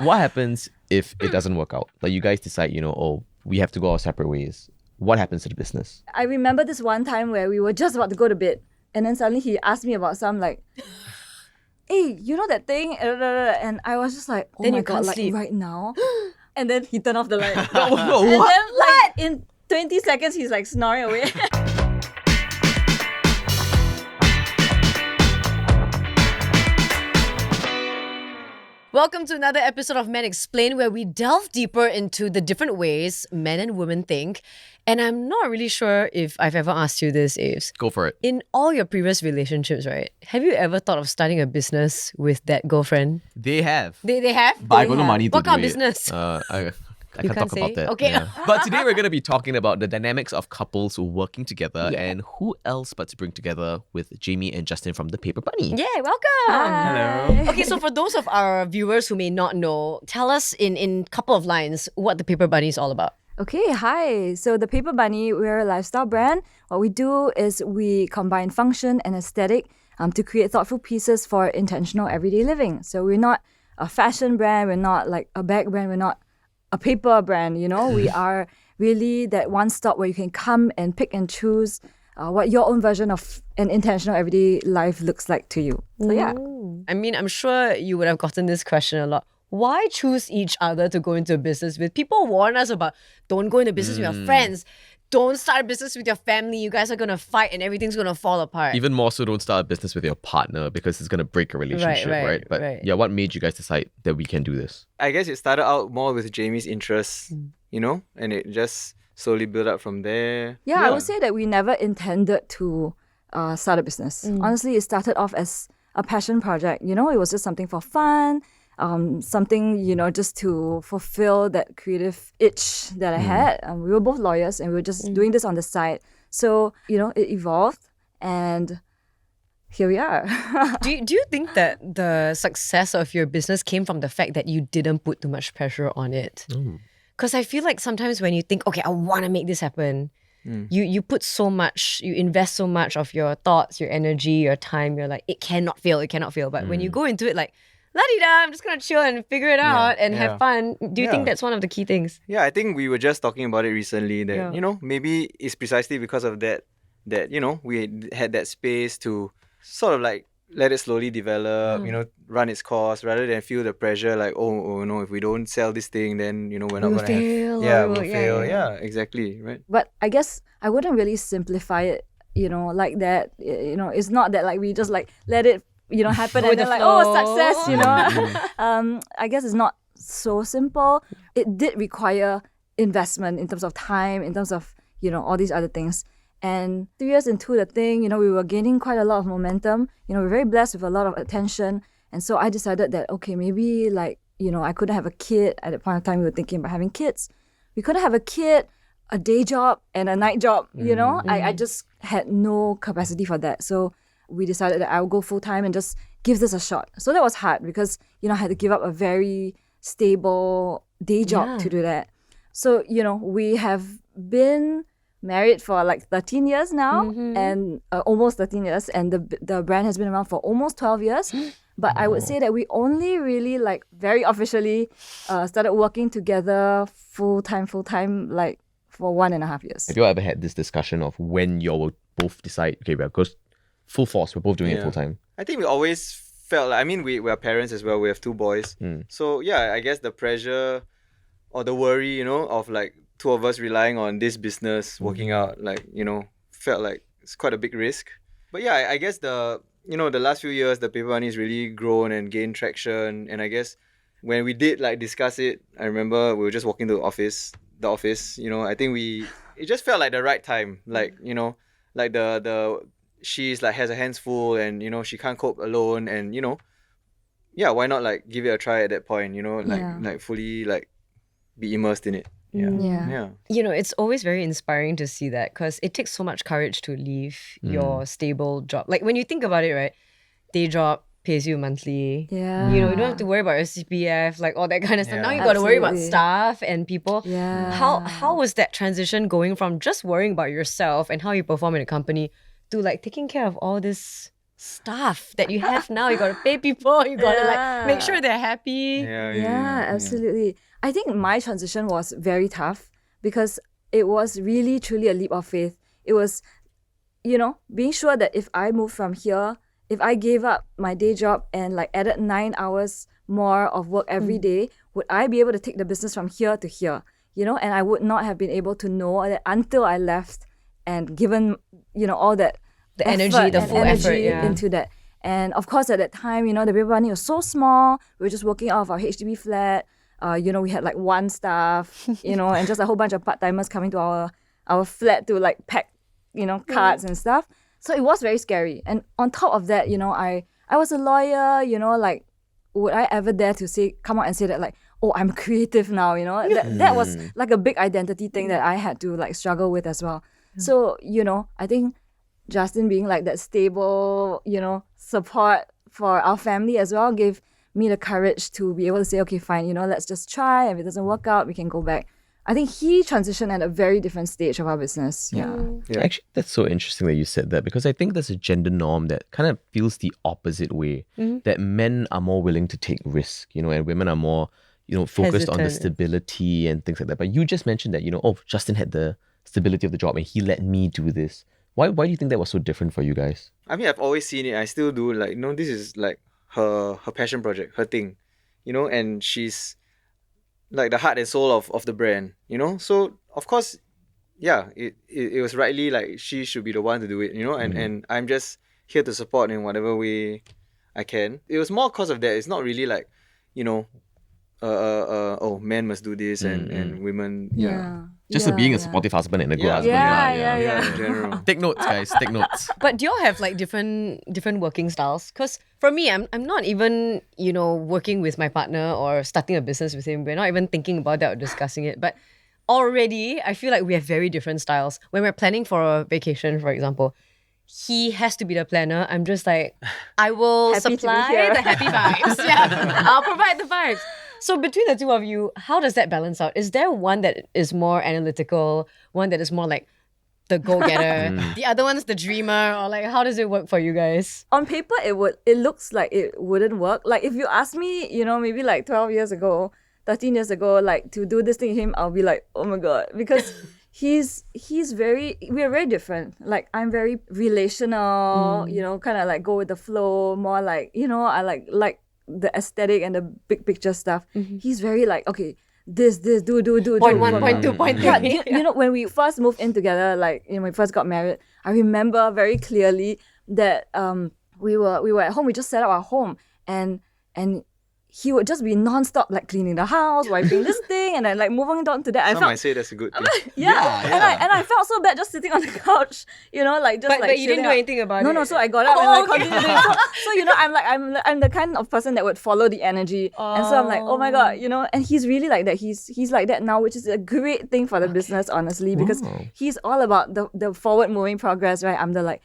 What happens if it doesn't work out? Like you guys decide, oh, we have to go our separate ways. What happens to the business? I remember this one time where we were just about to go to bed, and then suddenly he asked me about some like, hey, you know that thing? And I was just like, oh Then my you God, can't like sleep. right now. And then he turned off the light. No, And what? then like in 20 seconds, he's like snoring away. Welcome to another episode of Men Explain, where we delve deeper into the different ways men and women think. And I'm not really sure if I've ever asked you this, Aves. Go for it. In all your previous relationships, right? Have you ever thought of starting a business with that girlfriend? They have. They have? But I got no money to What do kind of it. business? I You can't can't talk about say? that. Okay. yeah. But today we're going to be talking about the dynamics of couples working together and who else but to bring together with Jaime and Justin from the Paper Bunny. Yeah, welcome. Hello. Okay, so for those of our viewers who may not know, tell us in a couple of lines what the Paper Bunny is all about. Okay, hi. So the Paper Bunny, we're a lifestyle brand. What we do is we combine function and aesthetic to create thoughtful pieces for intentional everyday living. So we're not a fashion brand, we're not like a bag brand, we're not a paper brand, we are really that one stop where you can come and pick and choose what your own version of an intentional everyday life looks like to you. So yeah. I mean, I'm sure you would have gotten this question a lot. Why choose each other to go into a business with? People warn us about don't go into business with your friends. Don't start a business with your family. You guys are going to fight and everything's going to fall apart. Even more so, don't start a business with your partner because it's going to break a relationship, right? But yeah, what made you guys decide that we can do this? I guess it started out more with Jamie's interests, and it just slowly built up from there. Yeah, I would say that we never intended to start a business. Honestly, it started off as a passion project. It was just something for fun, something, just to fulfill that creative itch that I had. We were both lawyers and we were just doing this on the side. So, it evolved and here we are. Do you think that the success of your business came from the fact that you didn't put too much pressure on it? Because I feel like sometimes when you think, okay, I want to make this happen, you put so much, you invest so much of your thoughts, your energy, your time, you're like, it cannot fail. But when you go into it like, la-di-da, I'm just going to chill and figure it out and have fun. Do you think that's one of the key things? Yeah, I think we were just talking about it recently that, maybe it's precisely because of that, we had that space to sort of like let it slowly develop, run its course rather than feel the pressure like, oh no, if we don't sell this thing, then, we're not going to fail. we'll fail. Yeah, exactly, right? But I guess I wouldn't really simplify it, like that. It's not that like we just like let it happen and then like, success, I guess it's not so simple. It did require investment in terms of time, in terms of, all these other things. And 3 years into the thing, we were gaining quite a lot of momentum. We were very blessed with a lot of attention. And so I decided that, okay, maybe like, I couldn't have a kid. At that point of time, we were thinking about having kids. We couldn't have a kid, a day job and a night job, I just had no capacity for that. So we decided that I would go full-time and just give this a shot. So that was hard because, I had to give up a very stable day job to do that. So, we have been married for like 13 years now and almost 13 years. And the brand has been around for almost 12 years. But I would say that we only really like very officially started working together full-time like for 1.5 years. Have you ever had this discussion of when you will both decide, okay, we're going full force, we're both doing it full time? I think we always felt like, we're parents as well. We have 2 boys. So yeah, I guess the pressure or the worry, of like 2 of us relying on this business working out, like, felt like it's quite a big risk. But yeah, I guess the last few years, the Paper Bunny has really grown and gained traction. And I guess when we did like discuss it, I remember we were just walking to the office, I think it just felt like the right time. Like, like the she's like has her hands full and, she can't cope alone. And, why not like give it a try at that point, like fully like be immersed in it. Yeah. It's always very inspiring to see that because it takes so much courage to leave your stable job. Like when you think about it, right? Day job pays you monthly. Yeah. You don't have to worry about your CPF, like all that kind of stuff. Now you got to worry about staff and people. Yeah. How was that transition going from just worrying about yourself and how you perform in a company to like taking care of all this stuff that you have now. You gotta pay people, you gotta Yeah. make sure they're happy. Yeah, absolutely. I think my transition was very tough because it was really truly a leap of faith. It was, being sure that if I moved from here, if I gave up my day job and like added 9 hours more of work every day, would I be able to take the business from here to here? And I would not have been able to know that until I left and given, all that The energy, effort the and full energy effort, yeah. into that. And of course, at that time, the paper money was so small. We were just working out of our HDB flat. We had like one staff, and just a whole bunch of part-timers coming to our flat to like pack, cards and stuff. So it was very scary. And on top of that, I was a lawyer, like, would I ever dare to come out and say that like, oh, I'm creative now, That was like a big identity thing that I had to like struggle with as well. So, I think Justin being like that stable, support for our family as well gave me the courage to be able to say, okay, fine, let's just try. If it doesn't work out, we can go back. I think he transitioned at a very different stage of our business. Yeah. Actually, that's so interesting that you said that, because I think there's a gender norm that kind of feels the opposite way, that men are more willing to take risk, and women are more, focused on the Hesitant. stability and things like that. But you just mentioned that, Justin had the stability of the job and he let me do this. Why do you think that was so different for you guys? I mean, I've always seen it. I still do. Like, this is like her passion project, her thing, and she's like the heart and soul of the brand, So of course, yeah, it was rightly like she should be the one to do it, and I'm just here to support in whatever way I can. It was more because of that. It's not really like, men must do this and women, Just being a supportive husband and a good husband. Yeah. in general. Take notes, guys. Take notes. But do y'all have like different working styles? Because for me, I'm not even, working with my partner or starting a business with him. We're not even thinking about that or discussing it. But already, I feel like we have very different styles. When we're planning for a vacation, for example, he has to be the planner. I'm just like, I will Happy to be supply here. the happy vibes. Yeah, I'll provide the vibes. So between the two of you, how does that balance out? Is there one that is more analytical, one that is more like the go-getter, the other one's the dreamer, or like how does it work for you guys? On paper, it looks like it wouldn't work. Like if you ask me, maybe like 12 years ago, 13 years ago, like to do this thing with him, I'll be like, oh my God, because we're very different. Like I'm very relational, kind of like go with the flow, more like, I like the aesthetic and the big picture stuff. He's very like, okay, this, do. Point one, point two, point three. Yeah, when we first moved in together, like, when we first got married, I remember very clearly that we were at home, we just set up our home and he would just be non-stop like cleaning the house, wiping this thing, and then like moving on to that. Some might say that's a good thing. Yeah. And I felt so bad just sitting on the couch, like just But you didn't do anything about it. No, so I got up and like continued doing it. So I'm the kind of person that would follow the energy. And so I'm like, oh my God, and he's really like that. He's like that now, which is a great thing for the business, honestly, because he's all about the forward moving progress, right? I'm the like,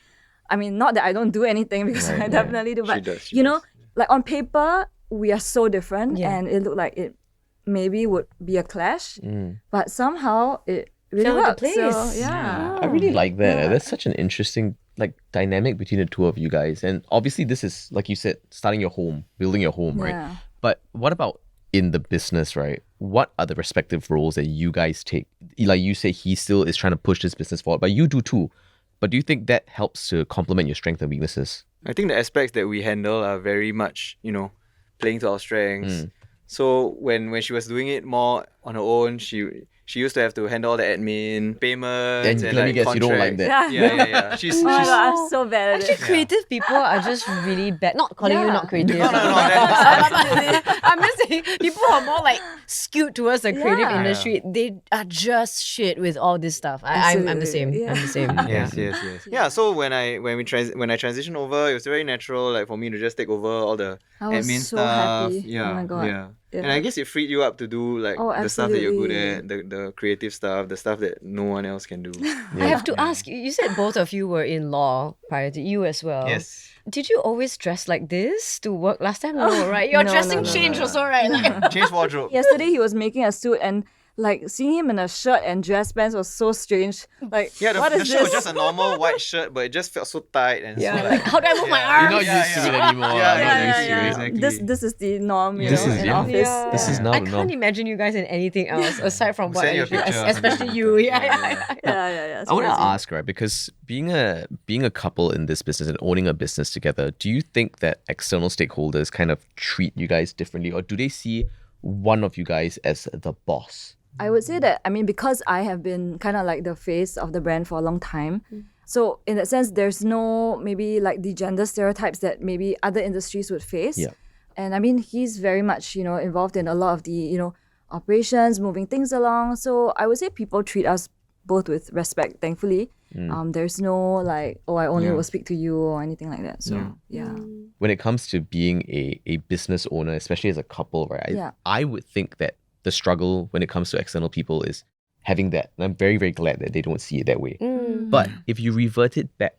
I mean, not that I don't do anything because I definitely do, but She does. like on paper, we are so different, Yeah. and it looked like it maybe would be a clash, but somehow it really Fell into worked. place. So yeah. I really like that. That's such an interesting like dynamic between the two of you guys. And obviously this is, like you said, starting your home, building your home, right? Yeah. But what about in the business, right? What are the respective roles that you guys take? Like you say, he still is trying to push this business forward, but you do too. But do you think that helps to complement your strengths and weaknesses? I think the aspects that we handle are very much, playing to our strengths. So when she was doing it more on her own, she used to have to handle all the admin, payments, Then and let me like guess, you don't like contracts. that. Yeah. She's Oh my God, I'm so bad at Actually, it. creative people are just really bad. Not calling you Yeah. not creative. No, I'm just saying, people who are more like skewed towards the creative Yeah. industry, they are just shit with all this stuff. I'm the same. Absolutely. I'm the same. Yes. Yeah, so when I transitioned over, it was very natural, like for me to just take over all the I was admin so stuff. happy. Yeah, Oh my God. yeah. Yeah. And I guess it freed you up to do like Oh, the stuff that you're good absolutely. at, the creative stuff, the stuff that no one else can do. I have to ask, you said both of you were in law prior to you as well. Yes. Did you always dress like this to work last time? No, right? Your no, dressing no, changed no. also, right? Like, Change wardrobe. Yesterday he was making a suit and like seeing him in a shirt and dress pants was so strange. Like, Yeah, what the is shirt was this? just a normal white shirt, but it just felt so tight and Yeah, so like how do I move my arms? You're not used to it anymore. Yeah, I'm not yeah, used to yeah, it. exactly. This is the norm, you This know, is- in yeah. office. This is now I the can't norm. imagine you guys in anything else aside from what Send I you a do, picture. especially you. Yeah. It's I want to crazy. ask, right? Because being a couple in this business and owning a business together, do you think that external stakeholders kind of treat you guys differently, or do they see one of you guys as the boss? I would say that, I mean, because I have been kind of like the face of the brand for a long time. So in that sense, there's no maybe like the gender stereotypes that maybe other industries would face. Yeah. And I mean, he's very much, you know, involved in a lot of the, you know, operations, moving things along. So I would say people treat us both with respect, thankfully. There's no like, oh, I only will speak to you or anything like that. So yeah. When it comes to being a business owner, especially as a couple, right? Yeah. I would think that the struggle when it comes to external people is having that. And I'm very, very glad that they don't see it that way. But if you revert it back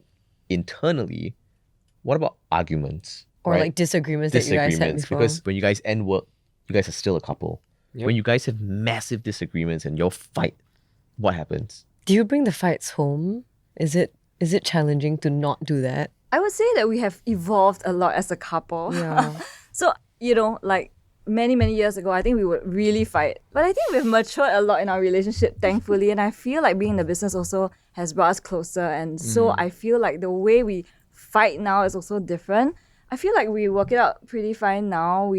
internally, what about arguments? Or right? like disagreements that you guys had before. Because when you guys end work, you guys are still a couple. Yep. When you guys have massive disagreements and you'll fight, what happens? Do you bring the fights home? Is it challenging to not do that? I would say that we have evolved a lot as a couple. Yeah. So, you know, like many, many years ago, I think we would really fight. But I think we've matured a lot in our relationship, thankfully. And I feel like being in the business also has brought us closer. And so I feel like the way we fight now is also different. I feel like we work it out pretty fine now.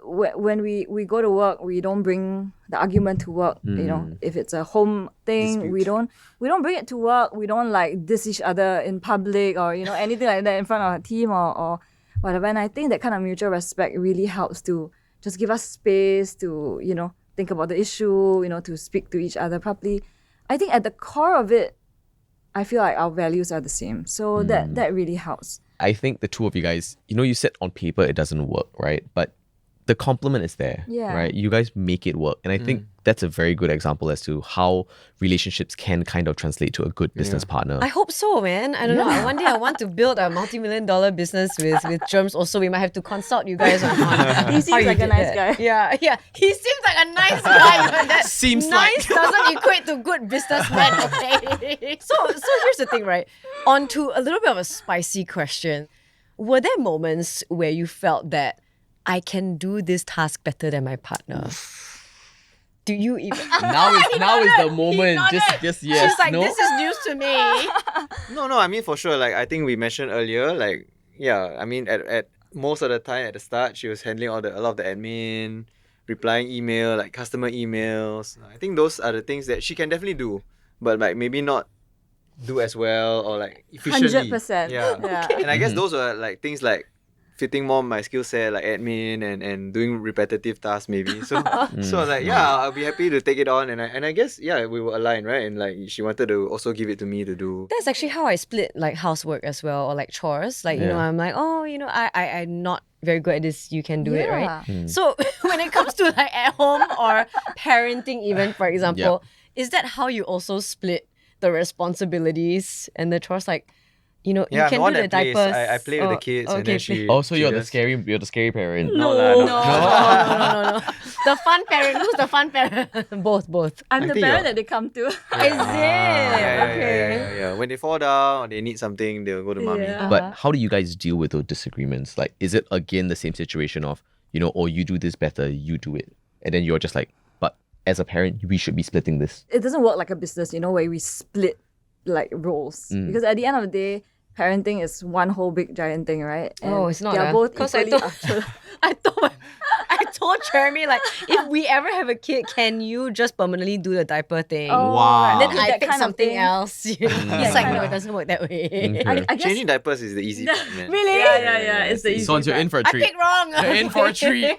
When we go to work, we don't bring the argument to work. You know, if it's a home thing, we don't bring it to work. We don't like diss each other in public or, you know, anything like that in front of our team or whatever. And I think that kind of mutual respect really helps to just give us space to, you know, think about the issue, you know, to speak to each other properly. I think at the core of it, I feel like our values are the same. So that really helps. I think the two of you guys, you know, you said on paper it doesn't work, right? But the compliment is there, Yeah. right? You guys make it work. And I think that's a very good example as to how relationships can kind of translate to a good business partner. I hope so, man. I don't know. One day I want to build a multi-million-dollar business with germs. Also, we might have to consult you guys on He seems how you like a did nice that. guy. Yeah. He seems like a nice guy, but that Seems nice doesn't equate to good businessman, okay? So here's the thing, right? On to a little bit of a spicy question. Were there moments where you felt that I can do this task better than my partner? Do you even? now is the moment. nodded. Just yes. She's like, no? this is news to me. No, I mean for sure. Like I think we mentioned earlier, like yeah, I mean at most of the time at the start, she was handling a lot of the admin, replying email, like customer emails. I think those are the things that she can definitely do, but like maybe not do as well or like efficiently. 100%. Yeah. Yeah. And I guess those were like things like fitting more my skill set, like admin and doing repetitive tasks maybe. So like yeah, I'll be happy to take it on and I guess yeah, we were aligned, right? And like she wanted to also give it to me to do. That's actually how I split like housework as well or like chores. Like, you know, I'm like, oh, you know, I'm not very good at this. You can do it, right? So when it comes to like at home or parenting even, for example, is that how you also split the responsibilities and the chores? Like, you know, Yeah, you can I'm the one do the that plays. diapers. I play with the kids and then she. Oh, so she you're the just- scary parent. No, No. The fun parent. Who's the fun parent? both. I'm I the think parent you're- that they come to. Is it? Yeah. When they fall down or they need something, they'll go to mommy. Yeah. But how do you guys deal with those disagreements? Like, is it again the same situation of, you know, oh, you do this better, you do it. And then you're just like, but as a parent, we should be splitting this. It doesn't work like a business, you know, where we split like roles. Because at the end of the day, parenting is one whole big giant thing, right? And Oh, it's not. They're both Because equally I told Jeremy, like, if we ever have a kid, can you just permanently do the diaper thing? Wow. Then That I kind pick of something thing. else. You know? He's like, kind no, of. it doesn't work that way. Okay. I guess Changing diapers is the easy part, man. Really? Yeah. It's the easy Sons, you're part. in for a I treat. picked wrong. You're in for a treat.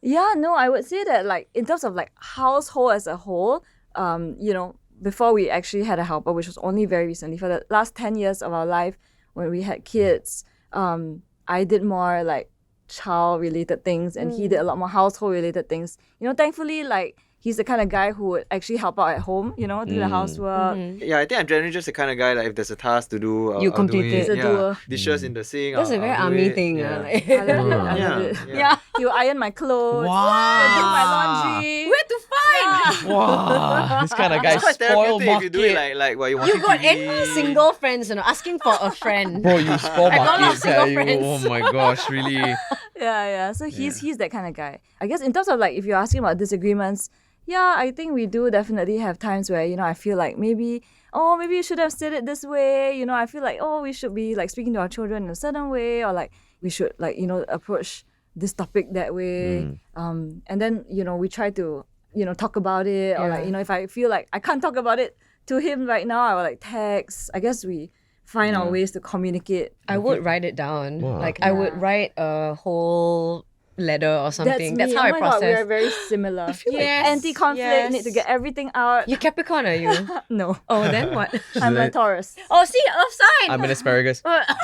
Yeah, no, I would say that like in terms of like household as a whole, you know, before we actually had a helper, which was only very recently, for the last 10 years of our life when we had kids, I did more like child related things and he did a lot more household related things. You know, thankfully like he's the kind of guy who would actually help out at home, you know, do the housework. Yeah, I think I'm generally just the kind of guy like if there's a task to do, I'll complete do it. He's a Yeah. doer. Dishes in the sink. That's a very I'll do army it. thing. Yeah. Like. I love it. I love Yeah, it. yeah. He will iron my clothes. Wow. He'll do my laundry. Where to find? Wow, this kind of guy It's quite spoil therapeutic if you do it market. like while you're You watching got TV. any single friends, asking for a friend. Bro, you spoil I got a lot of market. single You. friends. Oh my gosh, really? Yeah. So he's that kind of guy. I guess in terms of like if you're asking about disagreements, yeah, I think we do definitely have times where, I feel like maybe you should have said it this way. I feel like, we should be like speaking to our children in a certain way, or like we should like, approach this topic that way. And then, we try to, talk about it, or like, if I feel like I can't talk about it to him right now, I will like text. I guess we find our ways to communicate. I would write it down. Wow. Like I would write a whole letter or something. That's That's me. how Oh I my God, we process. are very similar. Yes, Anti-conflict, yes. need to get everything out. You Capricorn, are you? No, Oh, then what? I'm a Taurus. Oh, see, Earth sign. I'm an asparagus. Shut up.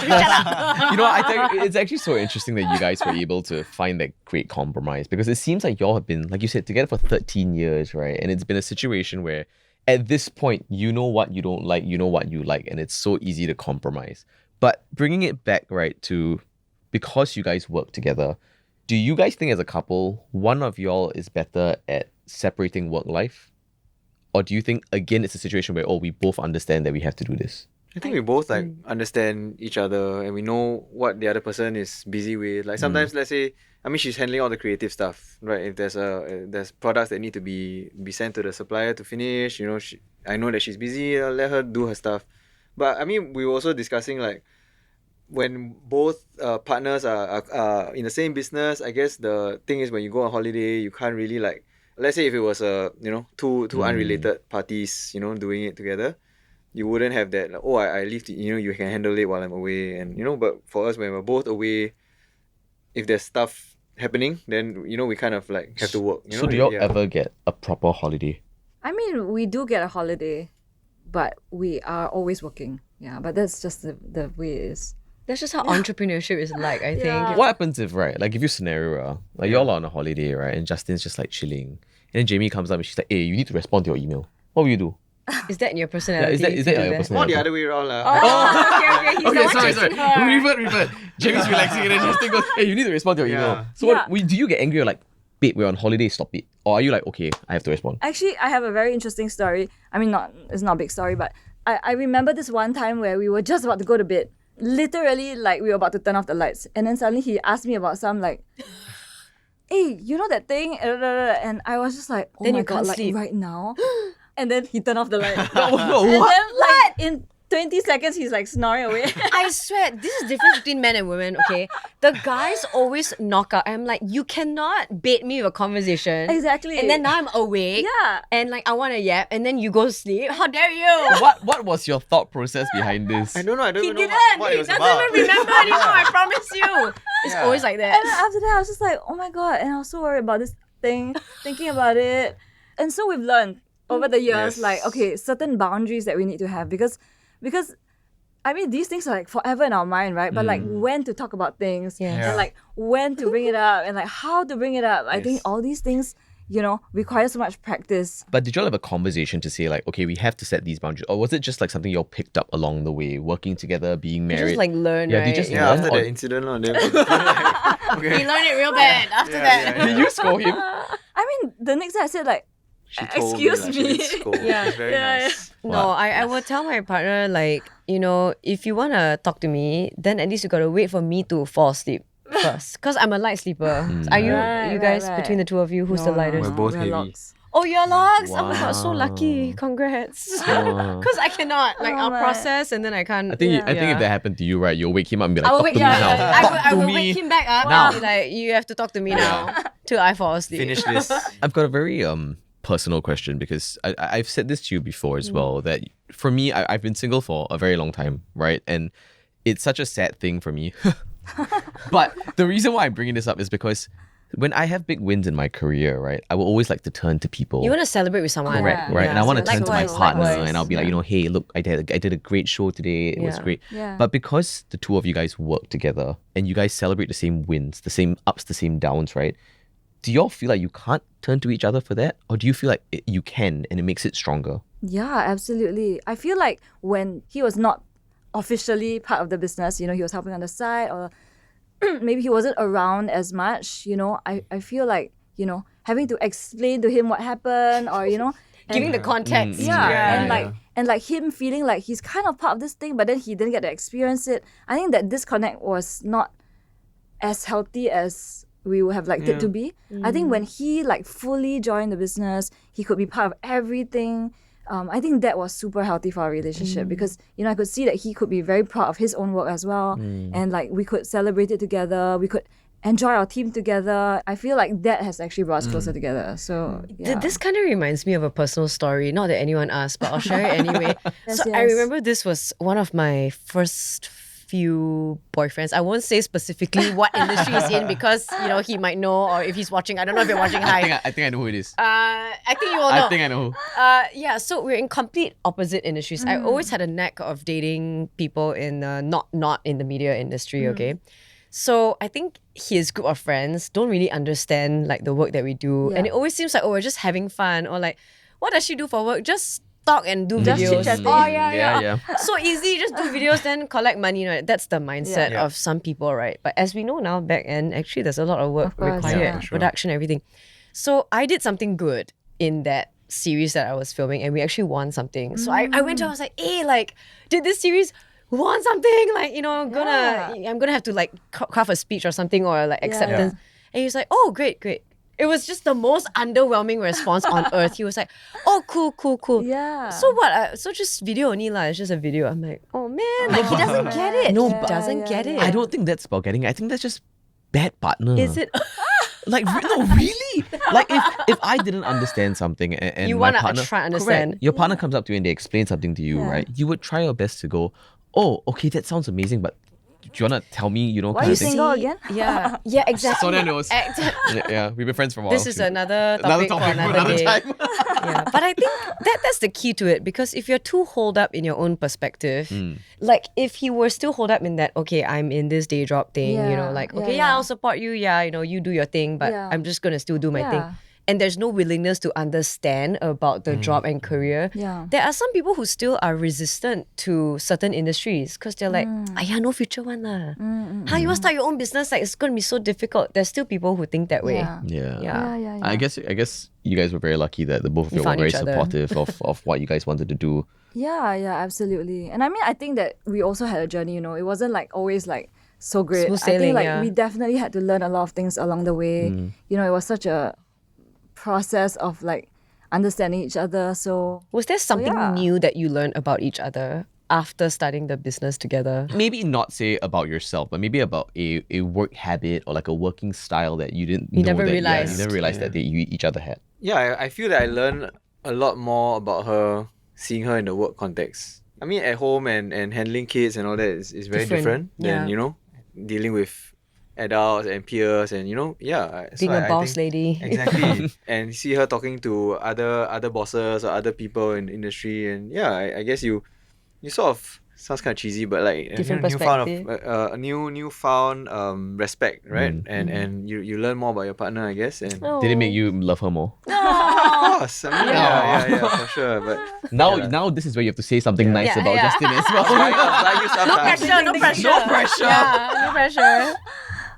You know, I think it's actually so interesting that you guys were able to find that great compromise, because it seems like y'all have been, like you said, together for 13 years, right? And it's been a situation where at this point, you know what you don't like, you know what you like, and it's so easy to compromise. But bringing it back, right, to because you guys work together, do you guys think as a couple, one of y'all is better at separating work life? Or do you think, again, it's a situation where, we both understand that we have to do this? I think we both like understand each other, and we know what the other person is busy with. Like sometimes, let's say, she's handling all the creative stuff, right? If there's products that need to be sent to the supplier to finish, I know that she's busy. I'll let her do her stuff. But we were also discussing like when both partners are in the same business. I guess the thing is when you go on holiday, you can't really like. Let's say if it was two unrelated parties, doing it together. You wouldn't have that, like, I leave, you can handle it while I'm away. And, but for us, when we're both away, if there's stuff happening, then, we kind of like have to work. So do y'all ever get a proper holiday? We do get a holiday, but we are always working. Yeah, but that's just the way it is. That's just how entrepreneurship is like, I think. What happens if, right, like if you scenario, like y'all are on a holiday, right, and Justin's just like chilling, and then Jamie comes up and she's like, hey, you need to respond to your email. What will you do? Is that in your personality? Is that to do your Not personality? the other way around. Oh, okay. He's Okay, not sorry. chasing her. Revert. Jamie's relaxing and then Justin goes, hey, you need to respond to your email. Yeah. So do you get angry or like, babe, we're on holiday, stop it? Or are you like, okay, I have to respond? Actually, I have a very interesting story. It's not a big story, but I remember this one time where we were just about to go to bed. Literally, like, we were about to turn off the lights. And then suddenly he asked me about some, like, hey, you know that thing? And I was just like, oh Then my you God, can't like, sleep. right now? And then he turned off the light. And What? then, like, in 20 seconds, he's, like, snoring away. I swear, this is the difference between men and women, okay? The guys always knock out. I'm like, you cannot bait me with a conversation. Exactly. And then now I'm awake. Yeah. And like, I want to yap. And then you go sleep. How dare you? What was your thought process behind this? I don't know. I don't He even know didn't. what He it was doesn't about. even remember anymore. I promise you. It's Yeah. always like And then that. after that, I was just like, oh my God. And I was so worried about this thing, thinking about it. And so we've learned over the years, Yes. like, okay, certain boundaries that we need to have because these things are like forever in our mind, right? But like when to talk about things Yes. and like when to bring it up and like how to bring it up. I think all these things, require so much practice. But did y'all have a conversation to say like, okay, we have to set these boundaries? Or was it just like something y'all picked up along the way, working together, being You married? just like learn, Yeah, right? did you just Yeah, after Or- that incident, then He learned it real bad after that. Did you score him? The next day I said like, she told excuse me. Like, she me. did scold. Yeah. It's very Yeah, nice. No, I will tell my partner, like, if you want to talk to me, then at least you got to wait for me to fall asleep first. Because I'm a light sleeper. Are you Right, guys, right. between the two of you, who's the lightest? We're both heavy. logs. Oh, you're logs. Oh my God, so lucky. Wow. Congrats. Wow. Because I cannot. Like, Oh I'll my. process and then I can't. I think if Yeah. that happened to you, right, you'll wake him up and be like, I will talk wake, to me now. I Talk will to wake me. him back up now. and be like, you have to talk to me now till I fall asleep. Finish this. I've got a very personal question, because I've said this to you before as well, that for me, I've been single for a very long time, right? And it's such a sad thing for me. But the reason why I'm bringing this up is because when I have big wins in my career, right, I will always like to turn to people. You want to celebrate with someone. Correct, Yeah. right? And I want to so turn to my likewise, partner likewise. and I'll be like, hey, look, I did a great show today. It was Yeah. great. Yeah. But because the two of you guys work together and you guys celebrate the same wins, the same ups, the same downs, right? Do y'all feel like you can't turn to each other for that? Or do you feel like you can and it makes it stronger? Yeah, absolutely. I feel like when he was not officially part of the business, he was helping on the side, or maybe he wasn't around as much, I feel like, having to explain to him what happened, or Giving the context. and like him feeling like he's kind of part of this thing, but then he didn't get to experience it. I think that disconnect was not as healthy as we would have liked it to be. I think when he like fully joined the business, he could be part of everything. I think that was super healthy for our relationship because I could see that he could be very proud of his own work as well, and like we could celebrate it together. We could enjoy our team together. I feel like that has actually brought us closer together. So This kind of reminds me of a personal story. Not that anyone asked, but I'll share it anyway. Yes, I yes. remember this was one of my first few boyfriends. I won't say specifically what industry he's in because he might know, or if he's watching, I don't know if you're watching. Hi. I think I know who it is. I think you will know. I think I know who. Yeah, so we're in complete opposite industries. I always had a knack of dating people in not in the media industry, okay? So I think his group of friends don't really understand like the work that we do. And it always seems like, we're just having fun, or like, what does she do for work? Just talk and do Just videos. chit-chatting. Oh yeah. Yeah. So easy, just do videos, then collect money. That's the mindset of some people, right? But as we know now, back end, actually there's a lot of work Of course, required, yeah. production, everything. So I did something good in that series that I was filming, and we actually won something. So I went to him, I was like, hey, like, did this series won something? Like, I'm gonna have to like craft a speech or something, or like acceptance. And he was like, oh, great. It was just the most underwhelming response on earth. He was like, oh, cool. Yeah. So what? So just video only lah. It's just a video. I'm like, oh man, like he doesn't get it. No, He but- doesn't get it. I don't think that's about getting it. I think that's just bad partner. Is it? Like, no, really? Like, if I didn't understand something and You my wanna partner... try and understand. Correct. Your partner comes up to you and they explain something to you, right? You would try your best to go, oh, okay, that sounds amazing, but do you want to tell me, Why kind you of thing? single again? Yeah, exactly. Sonia knows. Yeah, we've been friends for a while. This is too. another topic for another day. time. Yeah. But I think that's the key to it, because if you're too holed up in your own perspective, like if he were still holed up in that, okay, I'm in this day job thing, I'll support you, you do your thing, but I'm just gonna still do my thing. And there's no willingness to understand about the job and career. Yeah. There are some people who still are resistant to certain industries because they're like, no future one lah. How you want to start your own business? Like, it's going to be so difficult. There's still people who think that way. Yeah. Yeah. I guess you guys were very lucky that the both of you were found very each other. supportive of what you guys wanted to do. Yeah, absolutely. And I mean, I think that we also had a journey, it wasn't like always like so great. Smooth I think sailing, like we definitely had to learn a lot of things along the way. It was such a process of like understanding each other. So Was there something new that you learned about each other after starting the business together? Maybe not say about yourself, but maybe about a work habit or like a working style that you didn't You know never that, realized. you never realized that each other had. Yeah, I feel that I learned a lot more about her, seeing her in the work context. I mean, at home and handling kids and all that is very different than, dealing with adults and peers and, Being a boss lady. Exactly. And see her talking to other bosses or other people in the industry. And I guess you sort of, sounds kind of cheesy, but like Different newfound perspective. newfound respect, right? And you learn more about your partner, I guess. And Did it make you love her more? of course, I mean, yeah, for sure. But Now this is where you have to say something nice Yeah, about yeah. Justin as well. I'll you sometimes. No pressure. Yeah, no pressure.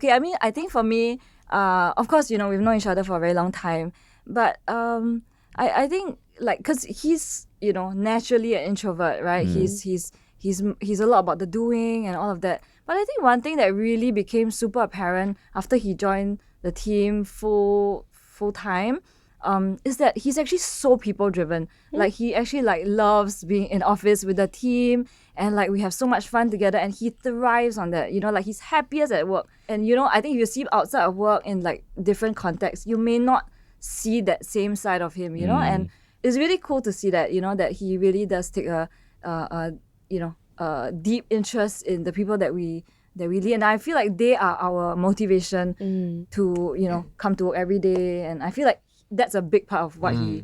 okay, I mean, I think for me, of course, we've known each other for a very long time, but I think like because he's naturally an introvert, right? He's a lot about the doing and all of that. But I think one thing that really became super apparent after he joined the team full time, is that he's actually so people driven. Like he actually like loves being in office with the team, and like we have so much fun together, and he thrives on that. Like he's happiest at work. And I think if you see outside of work in like different contexts, you may not see that same side of him. And it's really cool to see that that he really does take a deep interest in the people that we lead. And I feel like they are our motivation to come to work every day. And I feel like that's a big part of what he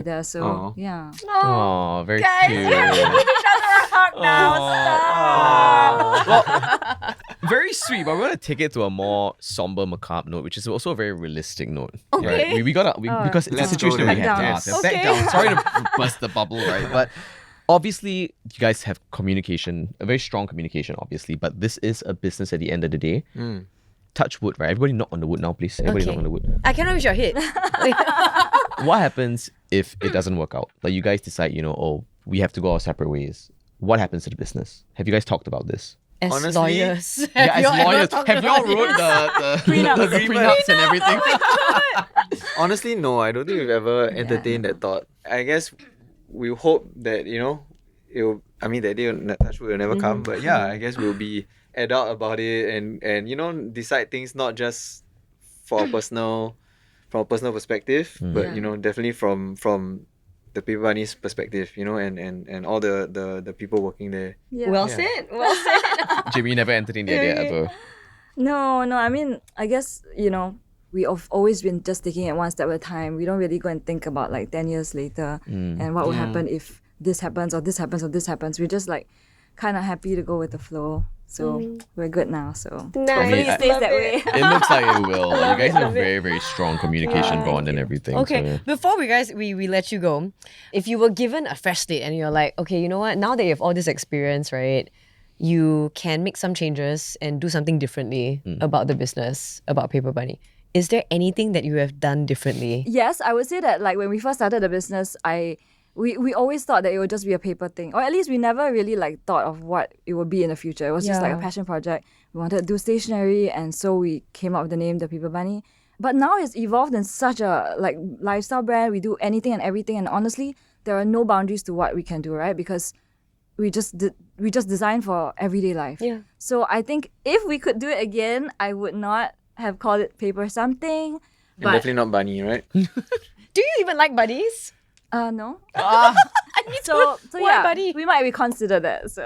does. So yeah. Oh, very Guys, cute. give each other a hug now. Stop. Well, very sweet, but we're gonna take it to a more somber, macabre note, which is also a very realistic note. Okay. Right? We gotta because it's a Let's situation go we there. have to Back ask. down. Back Okay. down. Sorry to burst the bubble, right? But obviously, you guys have communication, a very strong communication, obviously. But this is a business at the end of the day. touch wood, right? Everybody knock on the wood now, please. Everybody knock on the wood. I cannot reach your head. What happens if it doesn't work out? Like you guys decide, we have to go our separate ways. What happens to the business? Have you guys talked about this? As Honestly, lawyers. Yeah, have you as ever lawyers, talked have you all about it? wrote the prenups and everything? honestly, no. I don't think we've ever entertained that thought. I guess we hope that it'll. I mean, that day touch wood will never come. But yeah, I guess we'll be adult about it and decide things not just for a personal, from a personal perspective, but definitely from the Paper Bunny's perspective, and all the people working there. Yeah. Well said. Well said. Jamie, you never entertained the idea ever. No. I mean, I guess, we've always been just taking it one step at a time. We don't really go and think about like 10 years later and what would happen if this happens or this happens or this happens. We're just like kind of happy to go with the flow. So we're good now. So hopefully it stays that way. It looks like it will. You guys have a very, very strong communication bond and everything. Okay, So, yeah. before we let you go, if you were given a fresh slate and you're like, okay, you know what? Now that you have all this experience, right? You can make some changes and do something differently about the business, about Paper Bunny. Is there anything that you have done differently? Yes, I would say that like when we first started the business, we always thought that it would just be a paper thing. Or at least we never really like thought of what it would be in the future. It was just like a passion project. We wanted to do stationery, and so we came up with the name The Paper Bunny. But now it's evolved in such a like lifestyle brand. We do anything and everything, and honestly, there are no boundaries to what we can do, right? Because we just design for everyday life. Yeah. So I think if we could do it again, I would not have called it paper something. And But definitely not Bunny, right? Do you even like buddies? no. I need So Why, yeah, buddy? we might reconsider that. So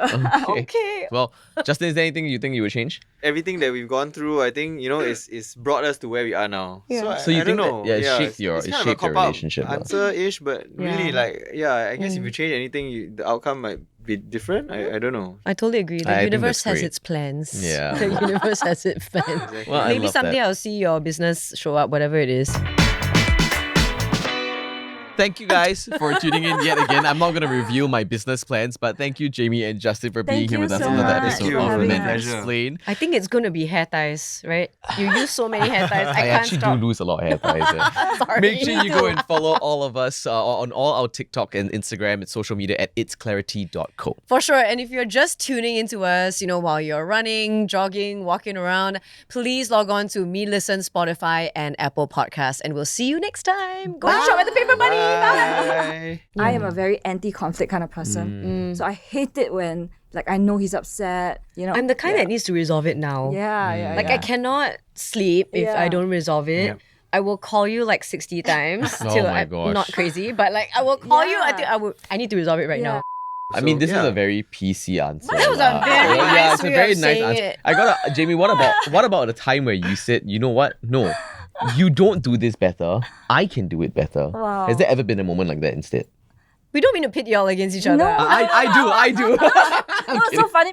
Okay. Well, Justin, is there anything you think you would change? Everything that we've gone through, I think, is brought us to where we are now. Yeah. So you I think don't that, know. it shaped your it's kind of a shaped your cop-out relationship, lah. answer-ish, but really, I guess if you change anything, the outcome might be different. I don't know. I totally agree. The I think universe that's has great. its plans. Yeah. The universe has its plans. Well, I Maybe love someday that. I'll see your business show up, whatever it is. Thank you guys for tuning in yet again. I'm not going to reveal my business plans, but thank you, Jamie and Justin, for being Thank here you with us so on another much episode for of having Men us. Explain. I think it's going to be hair ties, right? You use so many hair ties. I I can't actually stop. do lose a lot of hair ties. Sorry. Make sure you go and follow all of us on all our TikTok and Instagram and social media at itsclarity.co. For sure. And if you're just tuning into us, while you're running, jogging, walking around, please log on to Me Listen, Spotify, and Apple Podcasts. And we'll see you next time. Go and shop at the Paper Bunny. Bye. Bye. I am a very anti-conflict kind of person. So I hate it when like I know he's upset. I'm the kind that needs to resolve it now. Yeah. Like I cannot sleep if I Yeah. don't resolve it. Yep. I will call you like 60 times Oh till my I'm gosh. not crazy, but like I will call you Yeah. until I need to resolve it right Yeah. now. I mean, this is yeah. a very PC answer. That was a lah. very Yeah, nice it's a way very of nice saying answer. it. I got Jamie. What about the time where you said, you know what? No, you don't do this better. I can do it better. Wow. Has there ever been a moment like that instead? We don't mean to pit y'all against each other. No. I do. No, it's so funny